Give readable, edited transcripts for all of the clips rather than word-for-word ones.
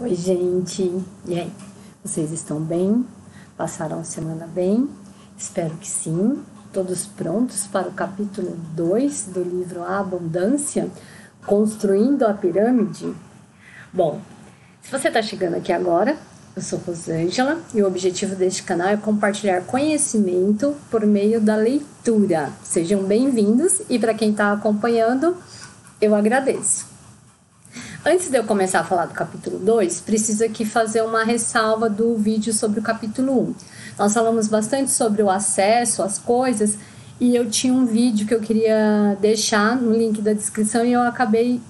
Oi, gente. E aí? Vocês estão bem? Passaram a semana bem? Espero que sim. Todos prontos para o capítulo 2 do livro A Abundância? Construindo a Pirâmide? Bom, se você está chegando aqui agora, eu sou Rosângela e o objetivo deste canal é compartilhar conhecimento por meio da leitura. Sejam bem-vindos e para quem está acompanhando, eu agradeço. Antes de eu começar a falar do capítulo 2, preciso aqui fazer uma ressalva do vídeo sobre o capítulo 1. Nós falamos bastante sobre o acesso às coisas e eu tinha um vídeo que eu queria deixar no link da descrição e eu acabei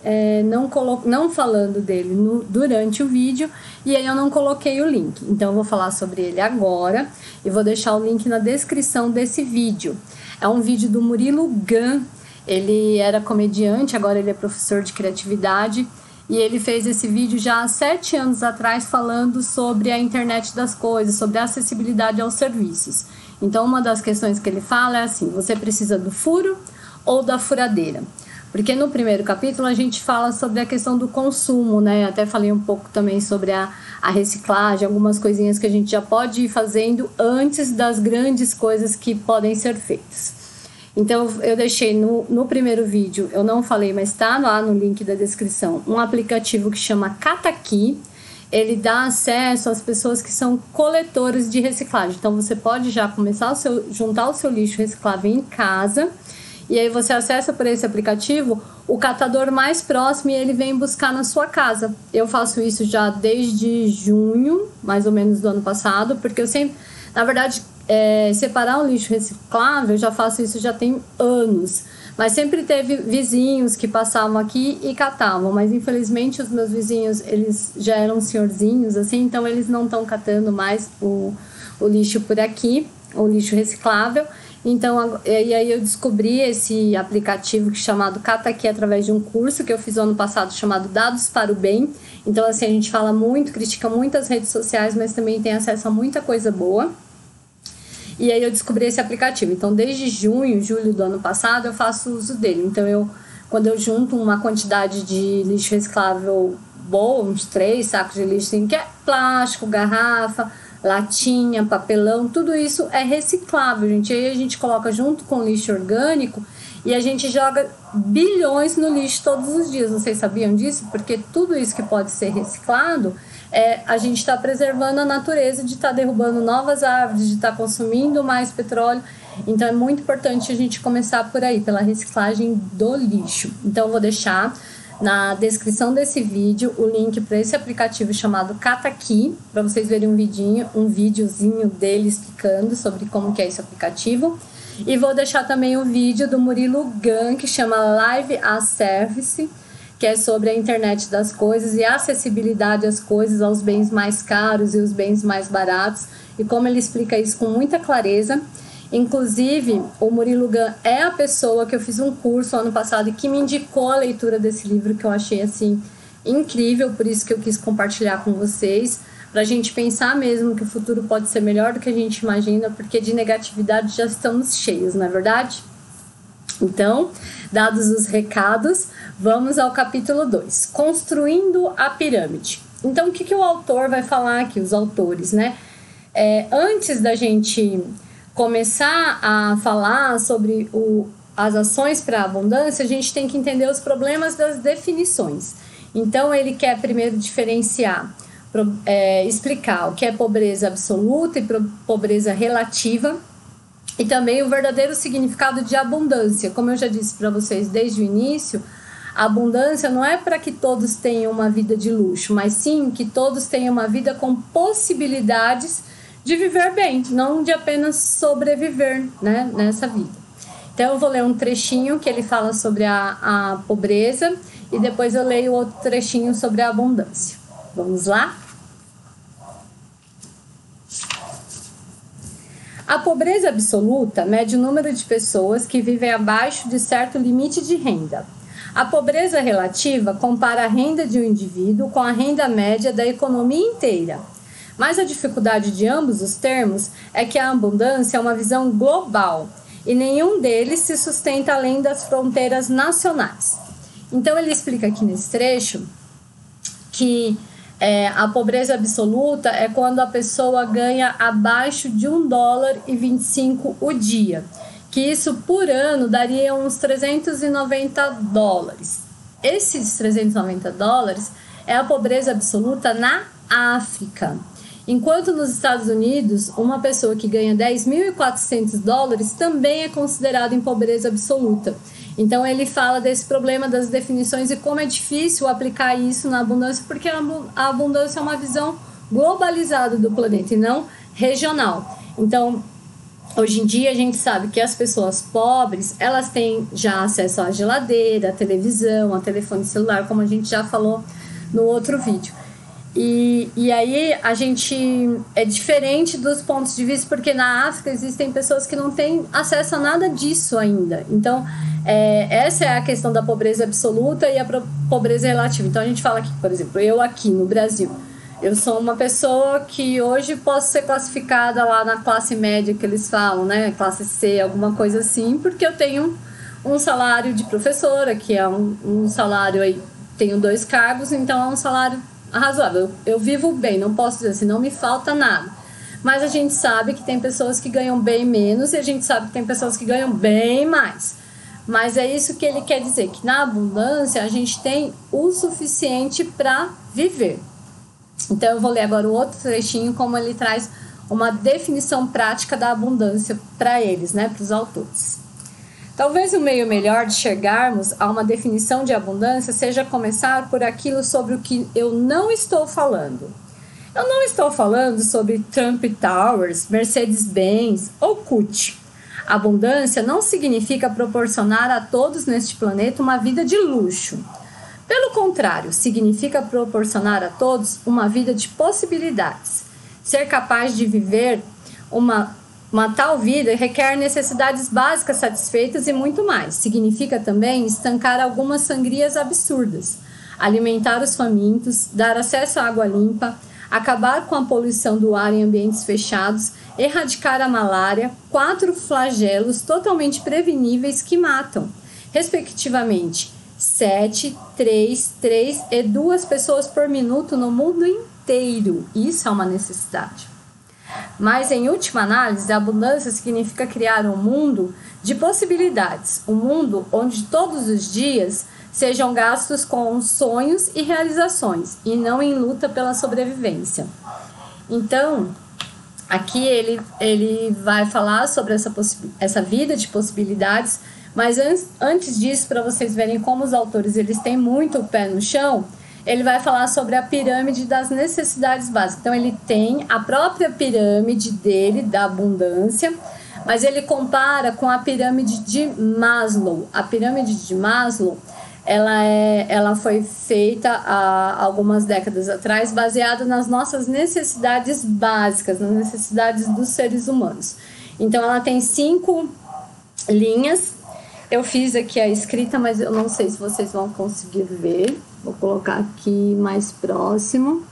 não falando dele durante o vídeo e aí eu não coloquei o link. Então eu vou falar sobre ele agora e vou deixar o link na descrição desse vídeo. É um vídeo do Murilo Gun. Ele era comediante, agora ele é professor de criatividade. E ele fez esse vídeo já há 7 anos atrás falando sobre a internet das coisas, sobre a acessibilidade aos serviços. Então, uma das questões que ele fala é assim, você precisa do furo ou da furadeira? Porque no primeiro capítulo a gente fala sobre a questão do consumo, né? Até falei um pouco também sobre a reciclagem, algumas coisinhas que a gente já pode ir fazendo antes das grandes coisas que podem ser feitas. Então, eu deixei no primeiro vídeo, eu não falei, mas está lá no link da descrição, um aplicativo que chama Cataqui. Ele dá acesso às pessoas que são coletores de reciclagem. Então, você pode já começar juntar o seu lixo reciclável em casa. E aí, você acessa por esse aplicativo o catador mais próximo e ele vem buscar na sua casa. Eu faço isso já desde junho, mais ou menos, do ano passado, porque eu sempre, na verdade... separar um lixo reciclável, eu já faço isso já tem anos, mas sempre teve vizinhos que passavam aqui e catavam, mas infelizmente os meus vizinhos, eles já eram senhorzinhos, assim, então eles não estão catando mais o lixo por aqui, o lixo reciclável. Então, e aí eu descobri esse aplicativo chamado Cataqui através de um curso que eu fiz ano passado chamado Dados para o Bem. Então, assim, a gente fala muito, critica muitas redes sociais, mas também tem acesso a muita coisa boa. E aí eu descobri esse aplicativo. Então, desde julho do ano passado, eu faço uso dele. Então, quando eu junto uma quantidade de lixo reciclável boa, uns 3 sacos de lixo, assim, que é plástico, garrafa, latinha, papelão, tudo isso é reciclável, gente. E aí a gente coloca junto com lixo orgânico e a gente joga bilhões no lixo todos os dias. Vocês sabiam disso? Porque tudo isso que pode ser reciclado... a gente está preservando a natureza de estar derrubando novas árvores, de estar consumindo mais petróleo. Então, é muito importante a gente começar por aí, pela reciclagem do lixo. Então, eu vou deixar na descrição desse vídeo o link para esse aplicativo chamado Cataqui, para vocês verem um videozinho dele explicando sobre como que é esse aplicativo. E vou deixar também o vídeo do Murilo Gun, que chama Live as Service, que é sobre a internet das coisas e a acessibilidade às coisas, aos bens mais caros e os bens mais baratos, e como ele explica isso com muita clareza. Inclusive, o Murilo Gun é a pessoa que eu fiz um curso ano passado e que me indicou a leitura desse livro, que eu achei, assim, incrível, por isso que eu quis compartilhar com vocês, para a gente pensar mesmo que o futuro pode ser melhor do que a gente imagina, porque de negatividade já estamos cheios, não é verdade? Então, dados os recados, vamos ao capítulo 2, Construindo a Pirâmide. Então, o que o autor vai falar aqui, os autores, né? Antes da gente começar a falar sobre as ações para a abundância, a gente tem que entender os problemas das definições. Então, ele quer primeiro diferenciar, explicar o que é pobreza absoluta e pobreza relativa, e também o verdadeiro significado de abundância. Como eu já disse para vocês desde o início, a abundância não é para que todos tenham uma vida de luxo, mas sim que todos tenham uma vida com possibilidades de viver bem, não de apenas sobreviver, né, nessa vida. Então eu vou ler um trechinho que ele fala sobre a pobreza e depois eu leio outro trechinho sobre a abundância. Vamos lá? A pobreza absoluta mede o número de pessoas que vivem abaixo de certo limite de renda. A pobreza relativa compara a renda de um indivíduo com a renda média da economia inteira. Mas a dificuldade de ambos os termos é que a abundância é uma visão global e nenhum deles se sustenta além das fronteiras nacionais. Então ele explica aqui nesse trecho que A pobreza absoluta é quando a pessoa ganha abaixo de $1,25 o dia, que isso por ano daria uns $390. Esses $390 é a pobreza absoluta na África. Enquanto nos Estados Unidos, uma pessoa que ganha $10.400 também é considerada em pobreza absoluta. Então ele fala desse problema das definições e como é difícil aplicar isso na abundância, porque a abundância é uma visão globalizada do planeta e não regional. Então, hoje em dia a gente sabe que as pessoas pobres, elas têm já acesso à geladeira, à televisão, a telefone celular, como a gente já falou no outro vídeo. E aí a gente é diferente dos pontos de vista, porque na África existem pessoas que não têm acesso a nada disso ainda. Então, essa é a questão da pobreza absoluta e a pobreza relativa. Então a gente fala que, por exemplo, eu aqui no Brasil, eu sou uma pessoa que hoje posso ser classificada lá na classe média que eles falam, né? Classe C, alguma coisa assim, porque eu tenho um salário de professora, que é um salário aí, tenho 2 cargos, então é um salário razoável. Eu vivo bem, não posso dizer assim, não me falta nada. Mas a gente sabe que tem pessoas que ganham bem menos e a gente sabe que tem pessoas que ganham bem mais. Mas é isso que ele quer dizer, que na abundância a gente tem o suficiente para viver. Então eu vou ler agora o outro trechinho, como ele traz uma definição prática da abundância para eles, né, para os autores. Talvez o meio melhor de chegarmos a uma definição de abundância seja começar por aquilo sobre o que eu não estou falando. Eu não estou falando sobre Trump Towers, Mercedes-Benz ou Gucci. Abundância não significa proporcionar a todos neste planeta uma vida de luxo. Pelo contrário, significa proporcionar a todos uma vida de possibilidades. Ser capaz de viver uma tal vida requer necessidades básicas satisfeitas e muito mais. Significa também estancar algumas sangrias absurdas, alimentar os famintos, dar acesso à água limpa, acabar com a poluição do ar em ambientes fechados, erradicar a malária, 4 flagelos totalmente preveníveis que matam, respectivamente, 7, 3 e 2 pessoas por minuto no mundo inteiro. Isso é uma necessidade. Mas, em última análise, a abundância significa criar um mundo de possibilidades, um mundo onde todos os dias sejam gastos com sonhos e realizações, e não em luta pela sobrevivência. Então, aqui ele vai falar sobre essa vida de possibilidades, mas antes disso, para vocês verem como os autores eles têm muito o pé no chão, ele vai falar sobre a pirâmide das necessidades básicas. Então, ele tem a própria pirâmide dele, da abundância, mas ele compara com a pirâmide de Maslow. A pirâmide de Maslow, ela foi feita há algumas décadas atrás, baseada nas nossas necessidades básicas, nas necessidades dos seres humanos. Então, ela tem 5 linhas. Eu fiz aqui a escrita, mas eu não sei se vocês vão conseguir ver. Vou colocar aqui mais próximo.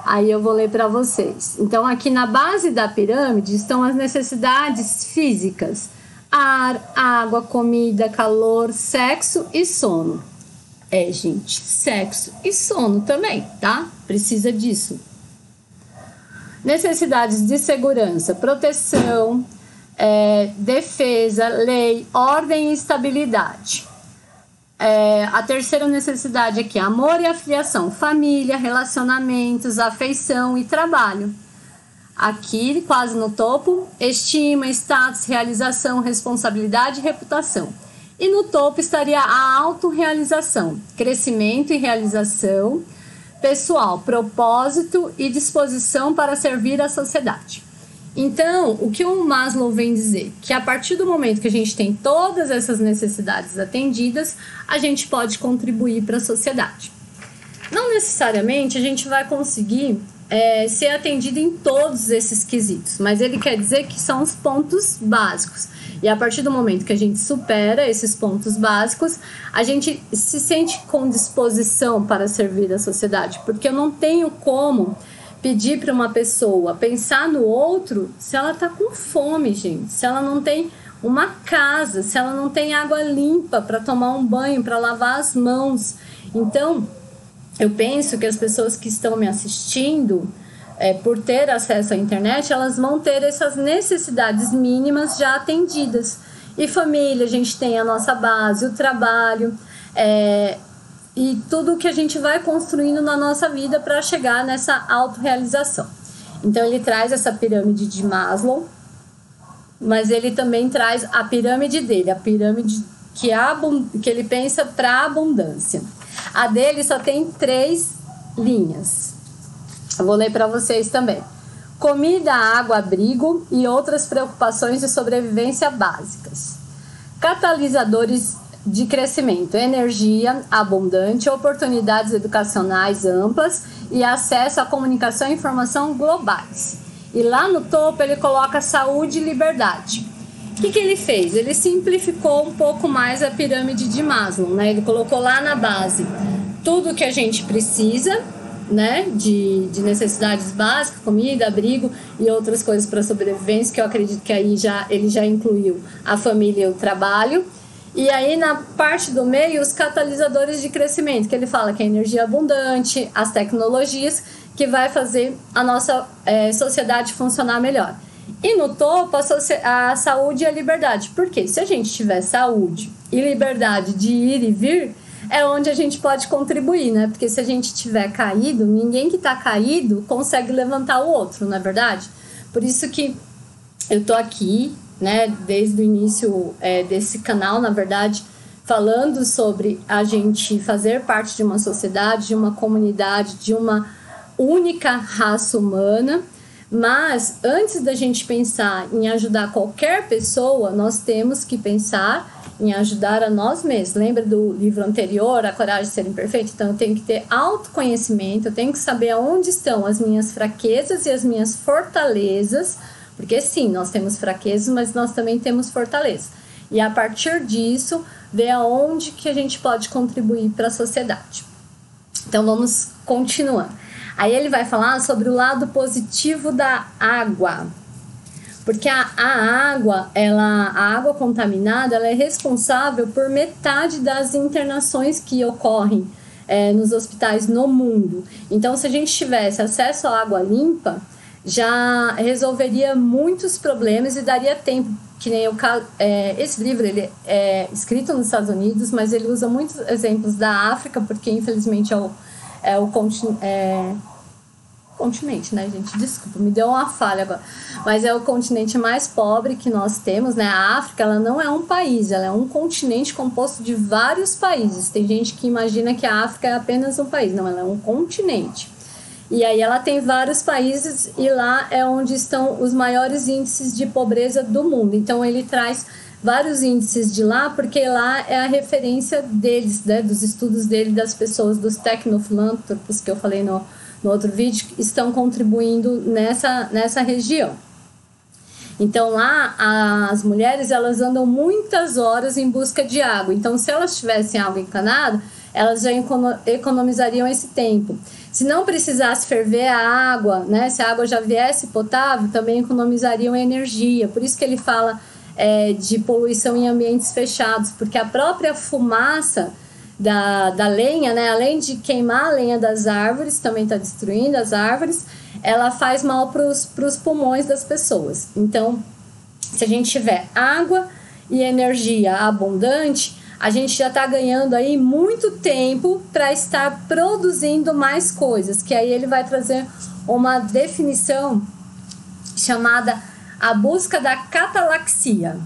Aí eu vou ler para vocês. Então, aqui na base da pirâmide estão as necessidades físicas: ar, água, comida, calor, sexo e sono. Gente, sexo e sono também, tá? Precisa disso. Necessidades de segurança, proteção, defesa, lei, ordem e estabilidade. A terceira necessidade aqui, amor e afiliação, família, relacionamentos, afeição e trabalho. Aqui, quase no topo, estima, status, realização, responsabilidade e reputação. E no topo estaria a autorrealização, crescimento e realização pessoal, propósito e disposição para servir a sociedade. Então, o que o Maslow vem dizer? Que a partir do momento que a gente tem todas essas necessidades atendidas, a gente pode contribuir para a sociedade. Não necessariamente a gente vai conseguir ser atendido em todos esses quesitos, mas ele quer dizer que são os pontos básicos. E a partir do momento que a gente supera esses pontos básicos, a gente se sente com disposição para servir a sociedade, porque eu não tenho como pedir para uma pessoa pensar no outro se ela está com fome, gente, se ela não tem uma casa, se ela não tem água limpa para tomar um banho, para lavar as mãos. Então, eu penso que as pessoas que estão me assistindo, por ter acesso à internet, elas vão ter essas necessidades mínimas já atendidas. E família, a gente tem a nossa base, o trabalho, e tudo que a gente vai construindo na nossa vida para chegar nessa autorrealização. Então, ele traz essa pirâmide de Maslow, mas ele também traz a pirâmide dele, a pirâmide que ele pensa para a abundância. A dele só tem 3 linhas. Eu vou ler para vocês também. Comida, água, abrigo e outras preocupações de sobrevivência básicas. Catalisadores de crescimento, energia abundante, oportunidades educacionais amplas e acesso à comunicação e informação globais. E lá no topo ele coloca saúde e liberdade. O que ele fez? Ele simplificou um pouco mais a pirâmide de Maslow, né? Ele colocou lá na base tudo que a gente precisa, né? De necessidades básicas, comida, abrigo e outras coisas para sobrevivência, que eu acredito que aí ele já incluiu a família e o trabalho. E aí, na parte do meio, os catalisadores de crescimento, que ele fala que é a energia abundante, as tecnologias, que vai fazer a nossa sociedade funcionar melhor. E no topo, a saúde e a liberdade. Porque se a gente tiver saúde e liberdade de ir e vir, é onde a gente pode contribuir, né? Porque se a gente tiver caído, ninguém que está caído consegue levantar o outro, não é verdade? Por isso que eu tô aqui, né, desde o início desse canal, na verdade, falando sobre a gente fazer parte de uma sociedade, de uma comunidade, de uma única raça humana. Mas antes da gente pensar em ajudar qualquer pessoa, nós temos que pensar em ajudar a nós mesmos. Lembra do livro anterior, A Coragem de Ser Imperfeito? Então eu tenho que ter autoconhecimento, eu tenho que saber aonde estão as minhas fraquezas e as minhas fortalezas, porque sim, nós temos fraquezas, mas nós também temos fortalezas. E a partir disso, ver aonde que a gente pode contribuir para a sociedade. Então vamos continuando. Aí ele vai falar sobre o lado positivo da água. Porque a água contaminada, ela é responsável por metade das internações que ocorrem nos hospitais no mundo. Então, se a gente tivesse acesso à água limpa, já resolveria muitos problemas e daria tempo. Que nem esse livro ele é escrito nos Estados Unidos, mas ele usa muitos exemplos da África, porque infelizmente é o continente, né, gente? Desculpa, me deu uma falha agora. Mas é o continente mais pobre que nós temos, né? A África, ela não é um país, ela é um continente composto de vários países. Tem gente que imagina que a África é apenas um país. Não, ela é um continente. E aí ela tem vários países e lá é onde estão os maiores índices de pobreza do mundo. Então ele traz vários índices de lá, porque lá é a referência deles, né, dos estudos dele, das pessoas, dos tecnofilântropos que eu falei no outro vídeo, que estão contribuindo nessa região. Então lá as mulheres, elas andam muitas horas em busca de água. Então se elas tivessem água encanada, elas já economizariam esse tempo. Se não precisasse ferver a água, né, se a água já viesse potável, também economizariam energia. Por isso que ele fala de poluição em ambientes fechados, porque a própria fumaça da lenha, né, além de queimar a lenha das árvores, também está destruindo as árvores, ela faz mal para os pulmões das pessoas. Então, se a gente tiver água e energia abundante, a gente já está ganhando aí muito tempo para estar produzindo mais coisas, que aí ele vai trazer uma definição chamada a busca da catalaxia.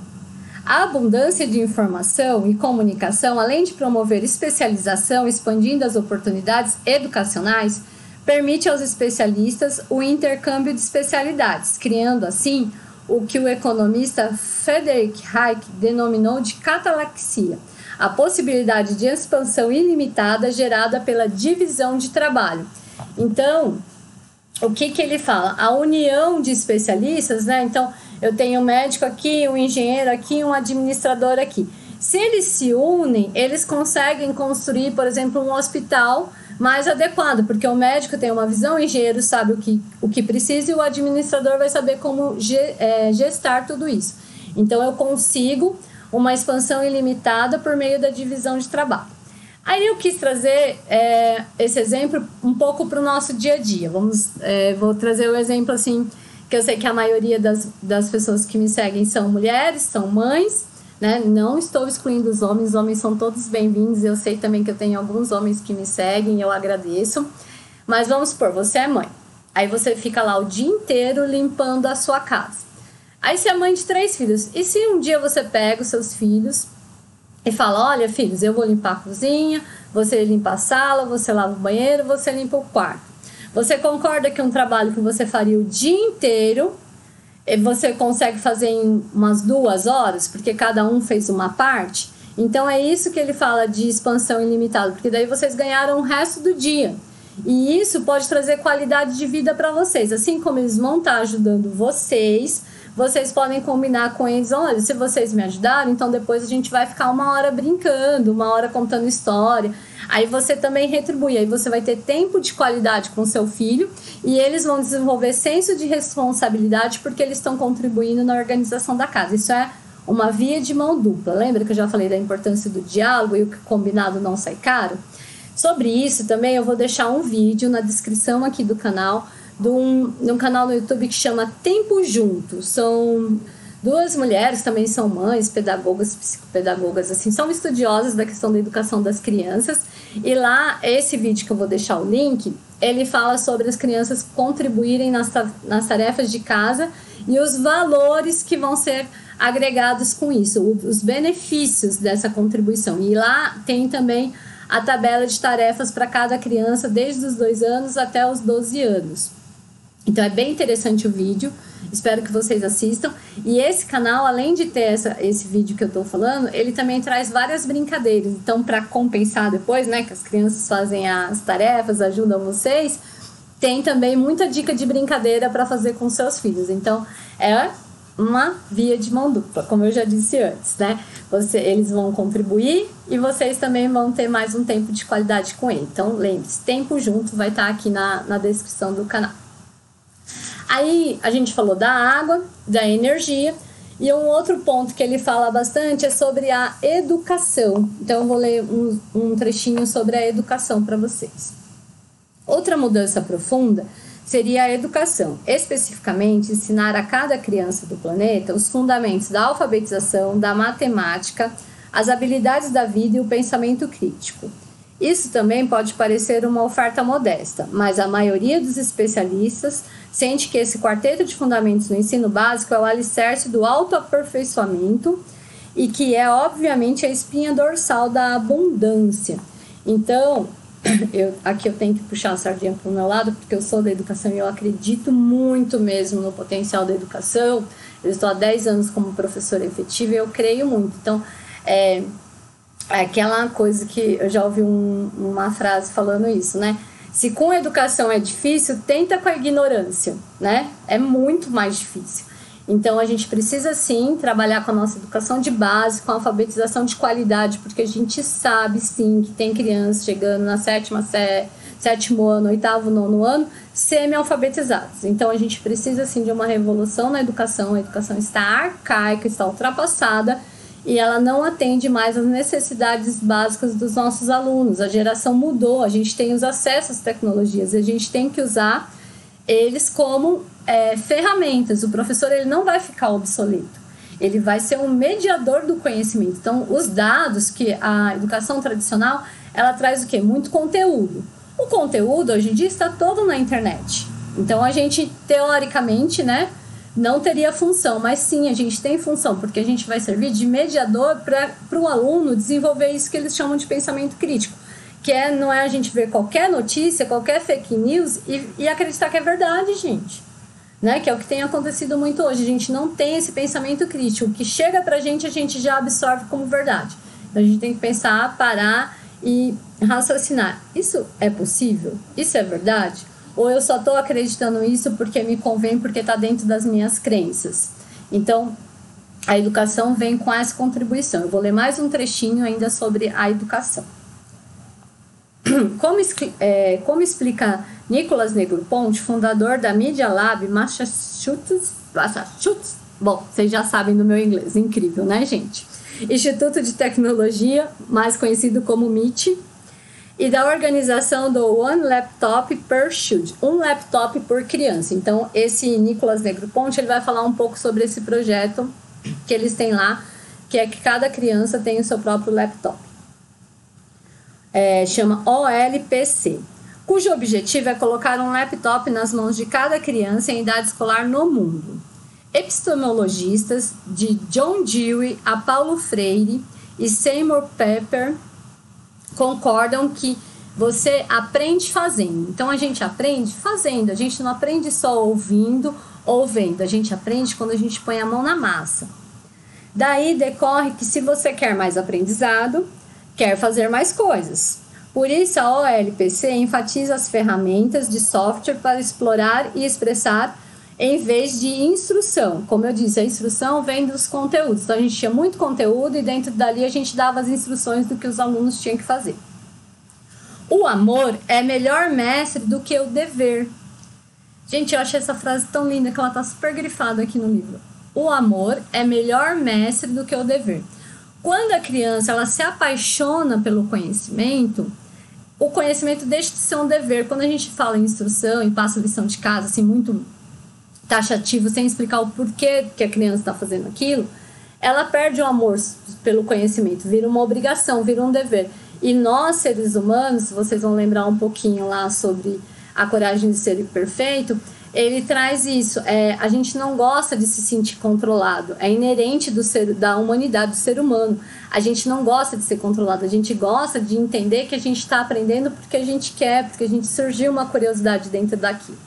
A abundância de informação e comunicação, além de promover especialização, expandindo as oportunidades educacionais, permite aos especialistas o intercâmbio de especialidades, criando assim o que o economista Friedrich Hayek denominou de catalaxia, a possibilidade de expansão ilimitada gerada pela divisão de trabalho. Então, o que ele fala? A união de especialistas, né? Então, eu tenho um médico aqui, um engenheiro aqui, um administrador aqui. Se eles se unem, eles conseguem construir, por exemplo, um hospital mais adequado, porque o médico tem uma visão, o engenheiro sabe o que precisa e o administrador vai saber como gestar tudo isso. Então, eu consigo uma expansão ilimitada por meio da divisão de trabalho. Aí eu quis trazer esse exemplo um pouco para o nosso dia a dia. Vou trazer o exemplo assim, que eu sei que a maioria das pessoas que me seguem são mulheres, são mães, né? Não estou excluindo os homens são todos bem-vindos. Eu sei também que eu tenho alguns homens que me seguem, eu agradeço. Mas vamos supor, você é mãe. Aí você fica lá o dia inteiro limpando a sua casa. Aí você é mãe de 3 filhos. E se um dia você pega os seus filhos e fala, olha, filhos, eu vou limpar a cozinha, você limpa a sala, você lava o banheiro, você limpa o quarto. Você concorda que um trabalho que você faria o dia inteiro, você consegue fazer em umas 2 horas, porque cada um fez uma parte? Então é isso que ele fala de expansão ilimitada, porque daí vocês ganharam o resto do dia. E isso pode trazer qualidade de vida para vocês. Assim como eles vão estar ajudando vocês podem combinar com eles, olha, se vocês me ajudaram, então depois a gente vai ficar 1 hora brincando, 1 hora contando história. Aí você também retribui, aí você vai ter tempo de qualidade com seu filho e eles vão desenvolver senso de responsabilidade porque eles estão contribuindo na organização da casa. Isso é uma via de mão dupla. Lembra que eu já falei da importância do diálogo e o que combinado não sai caro? Sobre isso também eu vou deixar um vídeo na descrição aqui do canal, de um canal no YouTube que chama Tempo Junto. São 2 mulheres, também são mães, pedagogas, psicopedagogas, assim, são estudiosas da questão da educação das crianças. E lá, esse vídeo que eu vou deixar o link, ele fala sobre as crianças contribuírem nas tarefas de casa e os valores que vão ser agregados com isso, os benefícios dessa contribuição. E lá tem também a tabela de tarefas para cada criança, desde os 2 anos até os 12 anos. Então é bem interessante o vídeo, espero que vocês assistam. E esse canal, além de ter esse vídeo que eu tô falando, ele também traz várias brincadeiras. Então, para compensar depois, né, que as crianças fazem as tarefas, ajudam vocês, tem também muita dica de brincadeira para fazer com seus filhos. Então, é uma via de mão dupla, como eu já disse antes, né? Eles vão contribuir e vocês também vão ter mais um tempo de qualidade com ele. Então, lembre-se, Tempo Junto vai estar aqui na descrição do canal. Aí a gente falou da água, da energia, e um outro ponto que ele fala bastante é sobre a educação. Então eu vou ler um trechinho sobre a educação para vocês. Outra mudança profunda seria a educação, especificamente ensinar a cada criança do planeta os fundamentos da alfabetização, da matemática, as habilidades da vida e o pensamento crítico. Isso também pode parecer uma oferta modesta, mas a maioria dos especialistas sente que esse quarteto de fundamentos no ensino básico é o alicerce do autoaperfeiçoamento e que é, obviamente, a espinha dorsal da abundância. Então, aqui eu tenho que puxar a sardinha para o meu lado, porque eu sou da educação e eu acredito muito mesmo no potencial da educação. Eu estou há 10 anos como professora efetiva e eu creio muito. Então, é aquela coisa que eu já ouvi uma frase falando isso, né? Se com a educação é difícil, tenta com a ignorância, né? É muito mais difícil. Então, a gente precisa, sim, trabalhar com a nossa educação de base, com a alfabetização de qualidade, porque a gente sabe, sim, que tem crianças chegando na 7º ano, 8º, 9º ano, semi-alfabetizados. Então, a gente precisa, sim, de uma revolução na educação. A educação está arcaica, está ultrapassada, e ela não atende mais às necessidades básicas dos nossos alunos. A geração mudou, a gente tem os acessos às tecnologias, a gente tem que usar eles como ferramentas. O professor ele não vai ficar obsoleto, ele vai ser um mediador do conhecimento. Então, os dados que a educação tradicional, ela traz o quê? Muito conteúdo. O conteúdo, hoje em dia, está todo na internet. Então, a gente, teoricamente, né, não teria função, mas sim, a gente tem função, porque a gente vai servir de mediador para o aluno desenvolver isso que eles chamam de pensamento crítico, que não é a gente ver qualquer notícia, qualquer fake news e acreditar que é verdade, gente, né? Que é o que tem acontecido muito hoje. A gente não tem esse pensamento crítico, o que chega pra gente a gente já absorve como verdade. Então a gente tem que pensar, parar e raciocinar. Isso é possível? Isso é verdade? Ou eu só estou acreditando isso porque me convém, porque está dentro das minhas crenças? Então, a educação vem com essa contribuição. Eu vou ler mais um trechinho ainda sobre a educação. Como explica Nicholas Negroponte, fundador da Media Lab Massachusetts, bom, vocês já sabem do meu inglês, incrível, né, gente? Instituto de Tecnologia, mais conhecido como MIT, e da organização do One Laptop per Child, um laptop por criança. Então, esse Nicolas Negroponte, ele vai falar um pouco sobre esse projeto que eles têm lá, que é que cada criança tem o seu próprio laptop. Chama OLPC, cujo objetivo é colocar um laptop nas mãos de cada criança em idade escolar no mundo. Epistemologistas de John Dewey a Paulo Freire e Seymour Papert concordam que você aprende fazendo. Então, a gente aprende fazendo. A gente não aprende só ouvindo ou vendo. A gente aprende quando a gente põe a mão na massa. Daí decorre que se você quer mais aprendizado, quer fazer mais coisas. Por isso, a OLPC enfatiza as ferramentas de software para explorar e expressar em vez de instrução. Como eu disse, a instrução vem dos conteúdos. Então, a gente tinha muito conteúdo e dentro dali a gente dava as instruções do que os alunos tinham que fazer. O amor é melhor mestre do que o dever. Gente, eu achei essa frase tão linda que ela está super grifada aqui no livro. O amor é melhor mestre do que o dever. Quando a criança ela se apaixona pelo conhecimento, o conhecimento deixa de ser um dever. Quando a gente fala em instrução e passa lição de casa, assim, muito taxativo, sem explicar o porquê que a criança está fazendo aquilo, ela perde o amor pelo conhecimento, vira uma obrigação, vira um dever. E nós, seres humanos, vocês vão lembrar um pouquinho lá sobre a coragem de ser perfeito, ele traz isso, a gente não gosta de se sentir controlado, é inerente da humanidade, do ser humano. A gente não gosta de ser controlado, a gente gosta de entender que a gente está aprendendo porque a gente quer, porque a gente surgiu uma curiosidade dentro daquilo.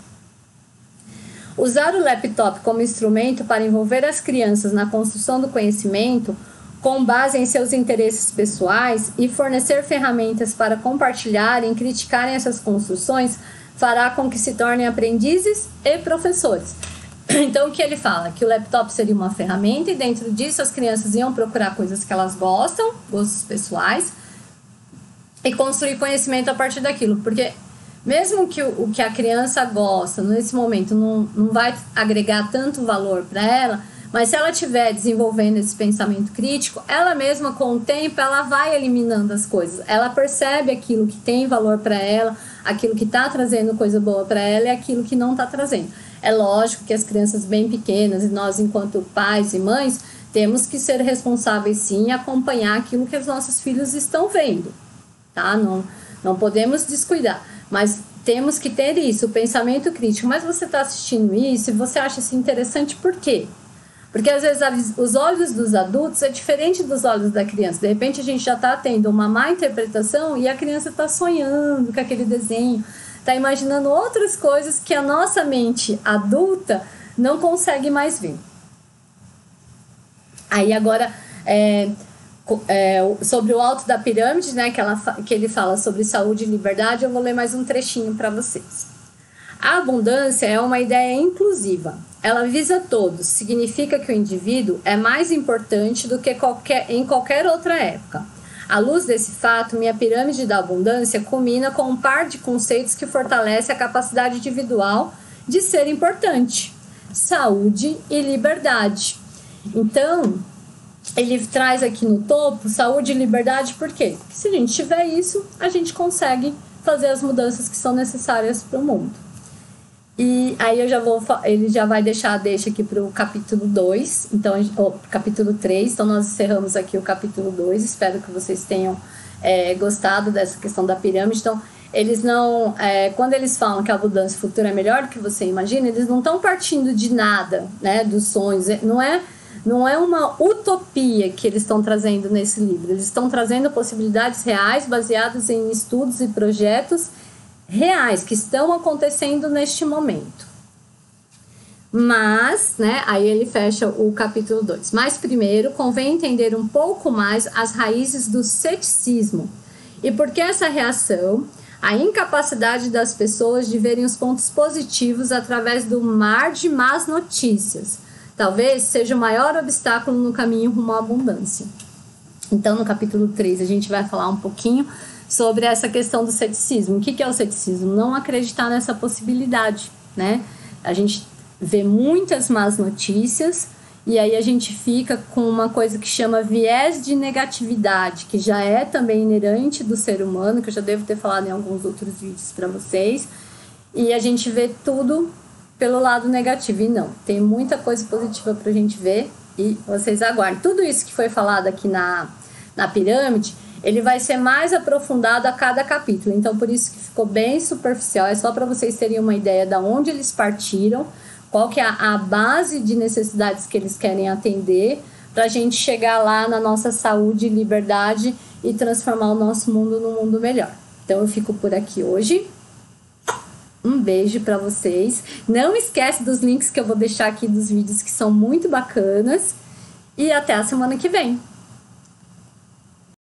Usar o laptop como instrumento para envolver as crianças na construção do conhecimento, com base em seus interesses pessoais, e fornecer ferramentas para compartilharem e criticarem essas construções, fará com que se tornem aprendizes e professores. Então, o que ele fala? Que o laptop seria uma ferramenta e dentro disso as crianças iam procurar coisas que elas gostam, gostos pessoais, e construir conhecimento a partir daquilo. Porque mesmo que o que a criança gosta, nesse momento, não vai agregar tanto valor para ela, mas se ela estiver desenvolvendo esse pensamento crítico, ela mesma, com o tempo, ela vai eliminando as coisas. Ela percebe aquilo que tem valor para ela, aquilo que está trazendo coisa boa para ela e aquilo que não está trazendo. É lógico que as crianças bem pequenas, e nós, enquanto pais e mães, temos que ser responsáveis, sim, e acompanhar aquilo que os nossos filhos estão vendo, tá? Não podemos descuidar, mas temos que ter isso, o pensamento crítico. Mas você está assistindo isso e você acha isso interessante, por quê? Porque às vezes os olhos dos adultos é diferente dos olhos da criança. De repente a gente já está tendo uma má interpretação e a criança está sonhando com aquele desenho, está imaginando outras coisas que a nossa mente adulta não consegue mais ver. Aí agora, sobre o alto da pirâmide, né, que ele fala sobre saúde e liberdade, eu vou ler mais um trechinho para vocês. A abundância é uma ideia inclusiva. Ela visa todos, significa que o indivíduo é mais importante do que em qualquer outra época. À luz desse fato, minha pirâmide da abundância culmina com um par de conceitos que fortalece a capacidade individual de ser importante: saúde e liberdade. Então, ele traz aqui no topo saúde e liberdade, por quê? Porque se a gente tiver isso, a gente consegue fazer as mudanças que são necessárias para o mundo. E aí ele já vai deixar a deixa aqui para o capítulo 2, então, capítulo 3, então nós encerramos aqui o capítulo 2, espero que vocês tenham gostado dessa questão da pirâmide. Então, eles não, quando eles falam que a abundância futura é melhor do que você imagina, eles não estão partindo de nada, né, dos sonhos, não é uma utopia que eles estão trazendo nesse livro, eles estão trazendo possibilidades reais baseadas em estudos e projetos reais que estão acontecendo neste momento. Mas, né, aí ele fecha o capítulo 2. Mas primeiro convém entender um pouco mais as raízes do ceticismo e por que essa reação, a incapacidade das pessoas de verem os pontos positivos através do mar de más notícias, talvez seja o maior obstáculo no caminho rumo à abundância. Então, no capítulo 3, a gente vai falar um pouquinho sobre essa questão do ceticismo. O que é o ceticismo? Não acreditar nessa possibilidade, né? A gente vê muitas más notícias E aí a gente fica com uma coisa que chama viés de negatividade, que já é também inerente do ser humano, que eu já devo ter falado em alguns outros vídeos para vocês. E a gente vê tudo pelo lado negativo. E não, tem muita coisa positiva pra gente ver e vocês aguardem. Tudo isso que foi falado aqui na pirâmide, ele vai ser mais aprofundado a cada capítulo. Então, por isso que ficou bem superficial. É só para vocês terem uma ideia de onde eles partiram, qual que é a base de necessidades que eles querem atender, para a gente chegar lá na nossa saúde e liberdade e transformar o nosso mundo num mundo melhor. Então, eu fico por aqui hoje. Um beijo para vocês. Não esquece dos links que eu vou deixar aqui dos vídeos que são muito bacanas. E até a semana que vem.